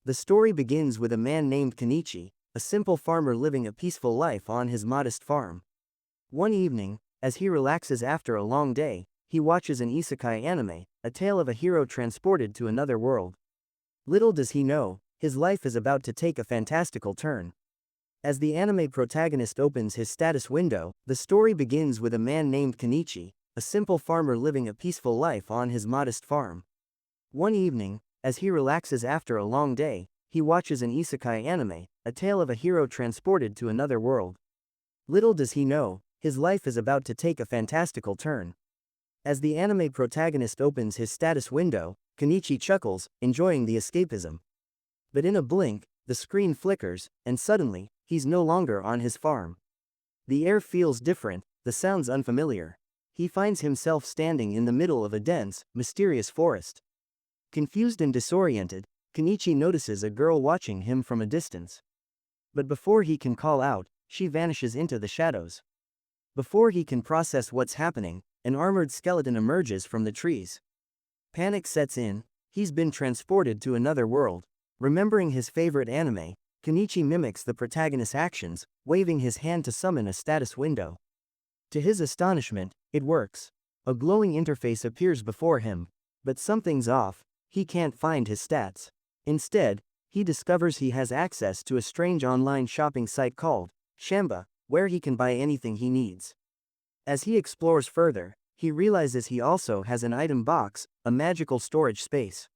The story begins with a man named Kenichi, a simple farmer living a peaceful life on his modest farm. One evening, as he relaxes after a long day, he watches an isekai anime, a tale of a hero transported to another world. Little does he know, his life is about to take a fantastical turn. As the anime protagonist opens his status window, the story begins with a man named Kenichi, a simple farmer living a peaceful life on his modest farm. One evening, as he relaxes after a long day, he watches an isekai anime, a tale of a hero transported to another world. Little does he know, his life is about to take a fantastical turn. As the anime protagonist opens his status window, Kenichi chuckles, enjoying the escapism. But in a blink, the screen flickers, and suddenly, he's no longer on his farm. The air feels different, the sounds unfamiliar. He finds himself standing in the middle of a dense, mysterious forest. Confused and disoriented, Kenichi notices a girl watching him from a distance. But before he can call out, she vanishes into the shadows. Before he can process what's happening, an armored skeleton emerges from the trees. Panic sets in, he's been transported to another world. Remembering his favorite anime, Kenichi mimics the protagonist's actions, waving his hand to summon a status window. To his astonishment, it works. A glowing interface appears before him. But something's off, he can't find his stats. Instead, he discovers he has access to a strange online shopping site called Shamba, where he can buy anything he needs. As he explores further, he realizes he also has an item box, a magical storage space.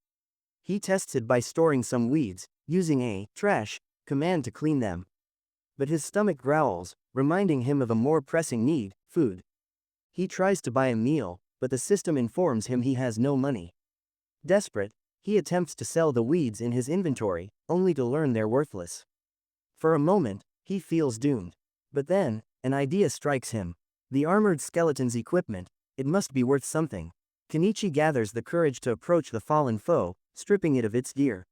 He tests it by storing some weeds, using a trash command to clean them. But his stomach growls, reminding him of a more pressing need, food. He tries to buy a meal, but the system informs him he has no money. Desperate, he attempts to sell the weeds in his inventory, only to learn they're worthless. For a moment, he feels doomed. But then, an idea strikes him. The armored skeleton's equipment, it must be worth something. Kenichi gathers the courage to approach the fallen foe, stripping it of its gear.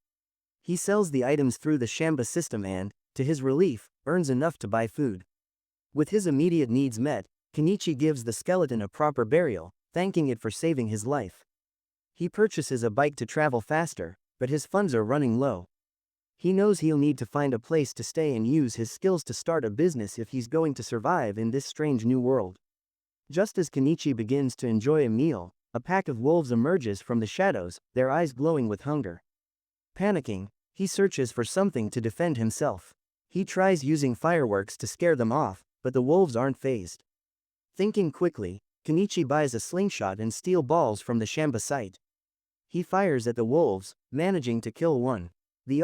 He sells the items through the Shamba system and, to his relief, earns enough to buy food. With his immediate needs met, Kenichi gives the skeleton a proper burial, thanking it for saving his life. He purchases a bike to travel faster, but his funds are running low. He knows he'll need to find a place to stay and use his skills to start a business if he's going to survive in this strange new world. Just as Kenichi begins to enjoy a meal, a pack of wolves emerges from the shadows, their eyes glowing with hunger. Panicking, he searches for something to defend himself. He tries using fireworks to scare them off, but the wolves aren't fazed. Thinking quickly, Kenichi buys a slingshot and steel balls from the Shamba site. He fires at the wolves, managing to kill one.